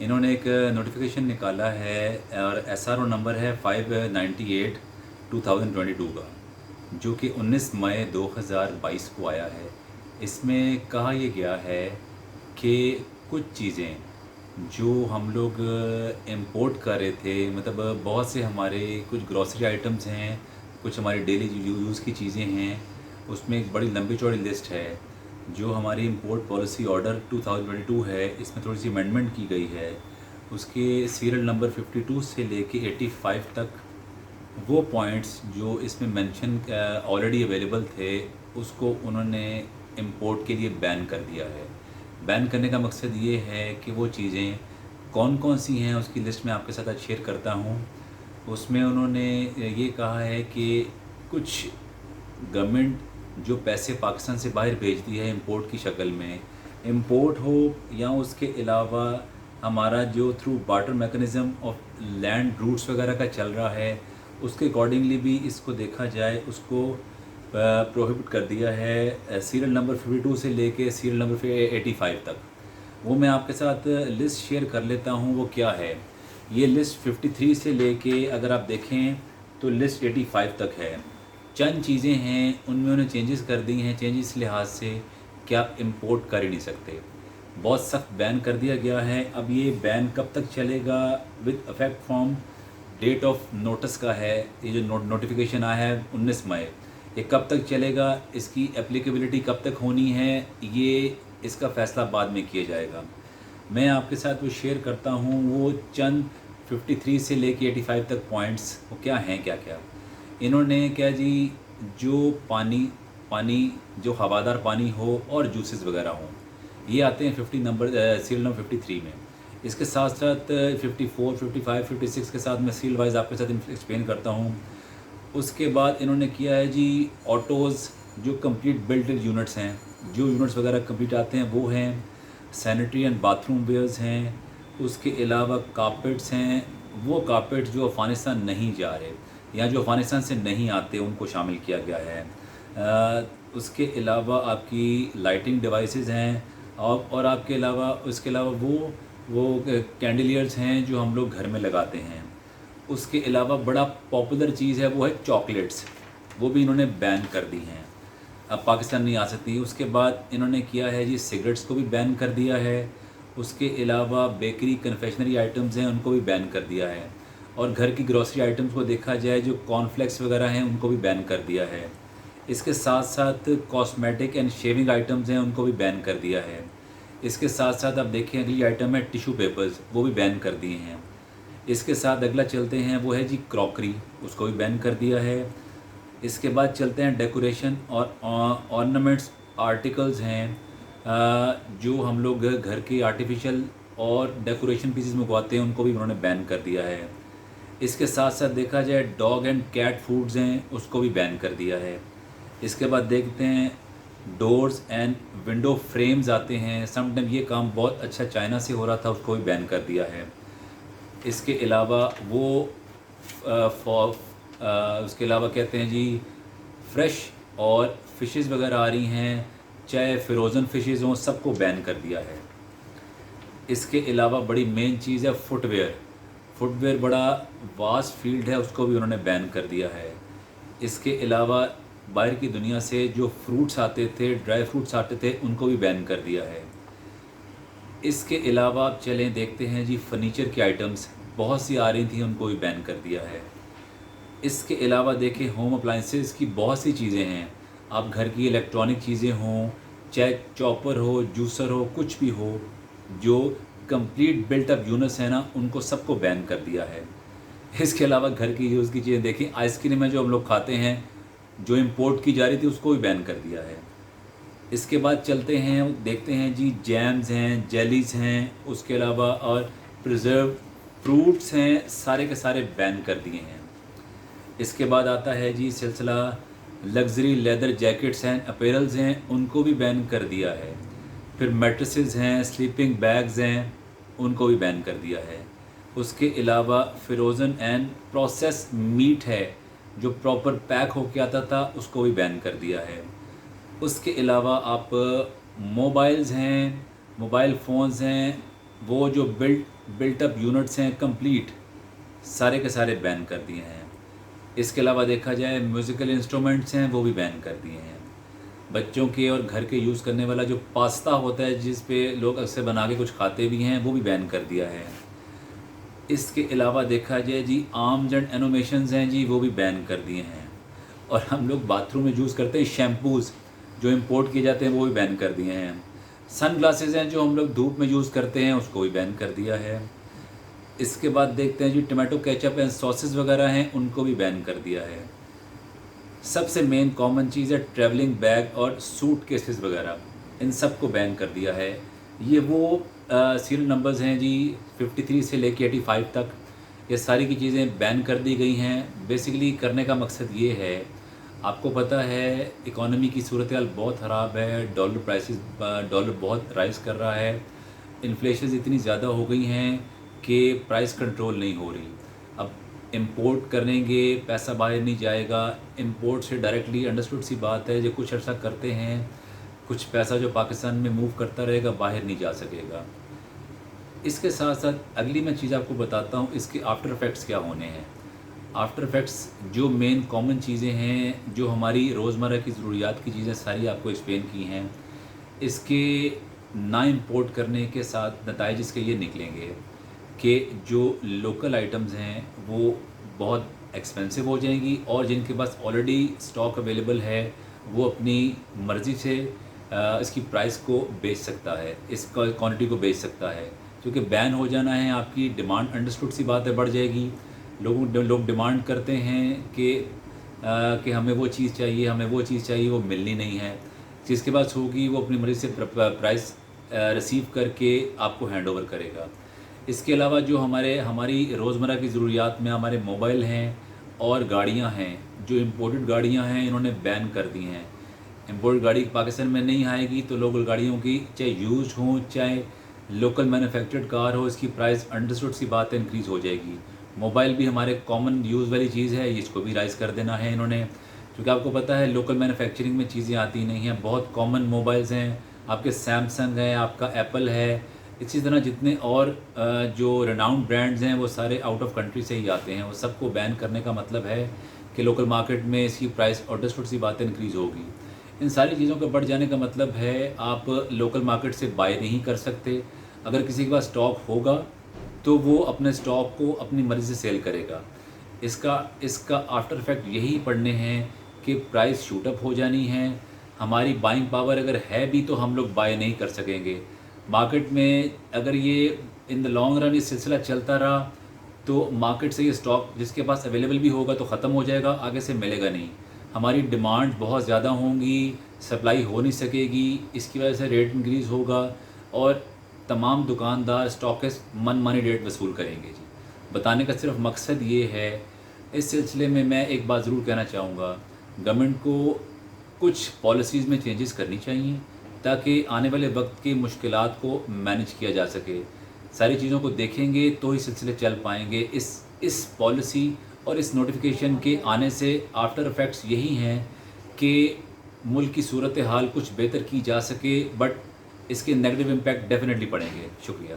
इन्होंने एक नोटिफिकेशन निकाला है और एसआरओ नंबर है 598 2022 का, जो कि 19 मई 2022 को आया है। इसमें कहा यह गया है कि कुछ चीज़ें जो हम लोग इंपोर्ट कर रहे थे, मतलब बहुत से हमारे कुछ ग्रॉसरी आइटम्स हैं, कुछ हमारी डेली यूज़ की चीज़ें हैं, उसमें एक बड़ी लंबी चौड़ी लिस्ट है। जो हमारी इंपोर्ट पॉलिसी ऑर्डर 2022 है, इसमें थोड़ी सी अमेंडमेंट की गई है। उसके सीरियल नंबर 52 से लेके 85 तक वो पॉइंट्स जो इसमें मेंशन ऑलरेडी अवेलेबल थे, उसको उन्होंने इंपोर्ट के लिए बैन कर दिया है। बैन करने का मकसद ये है कि वो चीज़ें कौन कौन सी हैं, उसकी लिस्ट मैं आपके साथ आज शेयर करता हूँ। उसमें उन्होंने ये कहा है कि कुछ गवर्नमेंट जो पैसे पाकिस्तान से बाहर भेजती है इंपोर्ट की शक्ल में, इंपोर्ट हो या उसके अलावा हमारा जो through barter mechanism of land routes वगैरह का चल रहा है, उसके अकॉर्डिंगली भी इसको देखा जाए, उसको प्रोहिबिट कर दिया है सीरियल नंबर 52 से लेके सीरियल नंबर 85 तक। वो मैं आपके साथ लिस्ट शेयर कर लेता हूँ। वो क्या है, ये लिस्ट 53 से लेके अगर आप देखें तो लिस्ट 85 तक है। चंद चीज़ें हैं उनमें उन्होंने चेंजेस कर दी हैं। चेंजेस लिहाज से कि आप इंपोर्ट कर ही नहीं सकते, बहुत सख्त बैन कर दिया गया है। अब ये बैन कब तक चलेगा, with effect from date of notice का है। ये जो नोटिफिकेशन आया है 19 मई, ये कब तक चलेगा, इसकी एप्लीकेबिलिटी कब तक होनी है, ये इसका फ़ैसला बाद में किया जाएगा। मैं आपके साथ वो शेयर करता हूँ, वो चंद 53 से लेके 85 तक पॉइंट्स वो क्या हैं, क्या क्या इन्होंने क्या जी। जो पानी जो हवादार पानी हो और जूसेस वगैरह हों, ये आते हैं 50 नंबर सीरियल नंबर 53 में। इसके साथ साथ 54, 55, 56 के साथ मैं सीरियल वाइज आपके साथ एक्सप्लेन करता हूँ। उसके बाद इन्होंने किया है जी ऑटोज़, जो कंप्लीट बिल्ट यूनिट्स हैं, जो यूनिट्स वगैरह कंप्लीट आते हैं वो हैं। सैनिटरी एंड बाथरूम वेयर्स हैं। उसके अलावा कारपेट्स हैं, वो कारपेट्स जो अफ़गानिस्तान नहीं जा रहे या जो अफ़गानिस्तान से नहीं आते उनको शामिल किया गया है। उसके अलावा आपकी लाइटिंग डिवाइसेस हैं और आपके अलावा उसके अलावा वो कैंडिलियर्स हैं जो हम लोग घर में लगाते हैं। उसके अलावा बड़ा पॉपुलर चीज़ है वो है चॉकलेट्स, वो भी इन्होंने बैन कर दी हैं, अब पाकिस्तान नहीं आ सकती। उसके बाद इन्होंने किया है जी सिगरेट्स को भी बैन कर दिया है। उसके अलावा बेकरी कन्फेक्शनरी आइटम्स हैं उनको भी बैन कर दिया है। और घर की ग्रॉसरी आइटम्स को देखा जाए, जो कॉर्नफ्लेक्स वगैरह हैं उनको भी बैन कर दिया है। इसके साथ साथ कॉस्मेटिक एंड शेविंग आइटम्स हैं उनको भी बैन कर दिया है। इसके साथ साथ आप देखें अगली आइटम है टिशू पेपर्स, वो भी बैन कर दिए हैं। इसके साथ अगला चलते हैं वो है जी क्रॉकरी, उसको भी बैन कर दिया है। इसके बाद चलते हैं डेकोरेशन और ऑर्नामेंट्स आर्टिकल्स हैं, जो हम लोग घर के आर्टिफिशियल और डेकोरेशन पीसेस मंगवाते हैं, उनको भी उन्होंने बैन कर दिया है। इसके साथ साथ देखा जाए डॉग एंड कैट फूड्स हैं, उसको भी बैन कर दिया है। इसके बाद देखते हैं डोर्स एंड विंडो फ्रेम्स आते हैं, समटाइम ये काम बहुत अच्छा चाइना से हो रहा था, उसको भी बैन कर दिया है। इसके अलावा उसके अलावा कहते हैं जी फ्रेश और फ़िशेज़ वगैरह आ रही हैं, चाहे फ्रोज़न फ़िशेज़ हों, सबको बैन कर दिया है। इसके अलावा बड़ी मेन चीज़ है फुटवेयर। फुटवेयर बड़ा वास्ट फील्ड है, उसको भी उन्होंने बैन कर दिया है। इसके अलावा बाहर की दुनिया से जो फ्रूट्स आते थे, ड्राई फ्रूट्स आते थे, उनको भी बैन कर दिया है। इसके अलावा आप चलें देखते हैं जी फर्नीचर की आइटम्स बहुत सी आ रही थी, उनको भी बैन कर दिया है। इसके अलावा देखें होम अप्लाइंसेस की बहुत सी चीज़ें हैं, आप घर की इलेक्ट्रॉनिक चीज़ें हों, चाहे चॉपर हो, जूसर हो, कुछ भी हो, जो कंप्लीट बिल्ट अप यूनिट्स हैं ना, उनको सबको बैन कर दिया है। इसके अलावा घर की यूज़ की चीज़ें देखिए, आइसक्रीम है जो हम लोग खाते हैं, जो इंपोर्ट की जा रही थी, उसको भी बैन कर दिया है। इसके बाद चलते हैं देखते हैं जी जैम्स हैं, जेलीज़ हैं, उसके अलावा और प्रिजर्व फ्रूट्स हैं, सारे के सारे बैन कर दिए हैं। इसके बाद आता है जी सिलसिला लग्जरी लेदर जैकेट्स हैं, अपैरल्स हैं, उनको भी बैन कर दिया है। फिर मैट्रेसेस हैं, स्लीपिंग बैग्स हैं, उनको भी बैन कर दिया है। उसके अलावा फ्रोज़न एंड प्रोसेस मीट है, जो प्रॉपर पैक होके आता था, उसको भी बैन कर दिया है। उसके अलावा आप मोबाइल्स हैं, मोबाइल फ़ोन्स हैं, वो जो बिल्ट अप यूनिट्स हैं कंप्लीट सारे के सारे बैन कर दिए हैं। इसके अलावा देखा जाए म्यूज़िकल इंस्ट्रूमेंट्स हैं वो भी बैन कर दिए हैं। बच्चों के और घर के यूज़ करने वाला जो पास्ता होता है जिस पे लोग अक्सर बना के कुछ खाते भी हैं वो भी बैन कर दिया है। इसके अलावा देखा जाए जी आर्म्स एंड एनिमेशंस हैं जी वो भी बैन कर दिए हैं। और हम लोग बाथरूम में यूज़ करते हैं शैम्पूज़ जो इंपोर्ट किए जाते हैं वो भी बैन कर दिए हैं। सन ग्लासेस हैं जो हम लोग धूप में यूज़ करते हैं उसको भी बैन कर दिया है। इसके बाद देखते हैं जी टमाटो केचप एंड सॉसेस वगैरह हैं उनको भी बैन कर दिया है। सबसे मेन कॉमन चीज़ है ट्रैवलिंग बैग और सूट केसेस वगैरह, इन सब को बैन कर दिया है। ये वो सीरियल नंबर्स हैं जी 53 से लेके 85 तक, ये सारी की चीज़ें बैन कर दी गई हैं। बेसिकली करने का मकसद ये है, आपको पता है इकोनॉमी की सूरत हाल बहुत ख़राब है, डॉलर बहुत राइज़ कर रहा है, इन्फ्लेशन इतनी ज़्यादा हो गई हैं कि प्राइस कंट्रोल नहीं हो रही। अब इंपोर्ट करेंगे पैसा बाहर नहीं जाएगा, इंपोर्ट से डायरेक्टली अंडरस्टूड सी बात है जो कुछ अर्सा करते हैं कुछ पैसा जो पाकिस्तान में मूव करता रहेगा बाहर नहीं जा सकेगा। इसके साथ साथ अगली मैं चीज़ आपको बताता हूँ इसके आफ्टर इफ़ेक्ट्स क्या होने हैं। आफ्टर इफ़ेक्ट्स जो मेन कॉमन चीज़ें हैं जो हमारी रोज़मर्रा की ज़रूरियात की चीज़ें सारी आपको एक्सप्लेन की हैं। इसके ना इंपोर्ट करने के साथ नताइज इसके ये निकलेंगे कि जो लोकल आइटम्स हैं वो बहुत एक्सपेंसिव हो जाएंगी और जिनके पास ऑलरेडी स्टॉक अवेलेबल है वो अपनी मर्ज़ी से इसकी प्राइस को बेच सकता है, इसका क्वांटिटी को बेच सकता है। क्योंकि बैन हो जाना है आपकी डिमांड अंडरस्टूड सी बात है बढ़ जाएगी। लोग डिमांड करते हैं कि हमें वो चीज़ चाहिए, हमें वो चीज़ चाहिए, वो मिलनी नहीं है। जिसके पास होगी वो अपनी मर्ज़ी से प्राइस रिसीव करके आपको हैंड ओवर करेगा। इसके अलावा जो हमारी रोज़मर्रा की ज़रूरियात में हमारे मोबाइल हैं और गाड़ियाँ हैं, जो इम्पोर्टेड गाड़ियाँ हैं इन्होंने बैन कर दी हैं। इम्पोर्टेड गाड़ी पाकिस्तान में नहीं आएगी तो लोकल गाड़ियों की चाहे यूज़ हो चाहे लोकल मैन्युफैक्चर्ड कार हो, इसकी प्राइस अंडरस्टूड सी बात है इंक्रीज़ हो जाएगी। मोबाइल भी हमारे कॉमन यूज़ वाली चीज़ है, इसको भी राइज़ कर देना है इन्होंने। क्योंकि आपको पता है लोकल मैन्युफैक्चरिंग में चीज़ें आती नहीं हैं, बहुत कॉमन मोबाइल्स हैं, आपके सैमसंग है, आपका एप्पल है, इसी तरह जितने और जो रेनाउंड ब्रांड्स हैं वो सारे आउट ऑफ कंट्री से ही आते हैं। वो सबको बैन करने का मतलब है कि लोकल मार्केट में इसकी प्राइस अंडरस्टूड सी बातें इंक्रीज़ होगी। इन सारी चीज़ों के बढ़ जाने का मतलब है आप लोकल मार्केट से बाय नहीं कर सकते। अगर किसी के पास स्टॉक होगा तो वो अपने स्टॉक को अपनी मर्ज़ी से सेल करेगा। इसका आफ्टर इफ़ेक्ट यही पड़ने हैं कि प्राइस शूट अप हो जानी है। हमारी बाइंग पावर अगर है भी तो हम लोग बाय नहीं कर सकेंगे। मार्केट में अगर ये इन द लॉन्ग रन ये सिलसिला चलता रहा तो मार्केट से ये स्टॉक जिसके पास अवेलेबल भी होगा तो ख़त्म हो जाएगा, आगे से मिलेगा नहीं। हमारी डिमांड बहुत ज़्यादा होंगी, सप्लाई हो नहीं सकेगी, इसकी वजह से रेट इंक्रीज़ होगा और तमाम दुकानदार स्टॉकिस्ट मनमानी रेट वसूल करेंगे जी। बताने का सिर्फ मकसद ये है। इस सिलसिले में मैं एक बात ज़रूर कहना चाहूँगा, गवर्नमेंट को कुछ पॉलिसीज़ में चेंजेस करनी चाहिए ताकि आने वाले वक्त की मुश्किलात को मैनेज किया जा सके। सारी चीज़ों को देखेंगे तो ही सिलसिले चल पाएंगे। इस पॉलिसी और इस नोटिफिकेशन के आने से आफ्टर इफ़ेक्ट्स यही हैं कि मुल्क की सूरत हाल कुछ बेहतर की जा सके, बट इसके नेगेटिव इम्पैक्ट डेफिनेटली पड़ेंगे। शुक्रिया।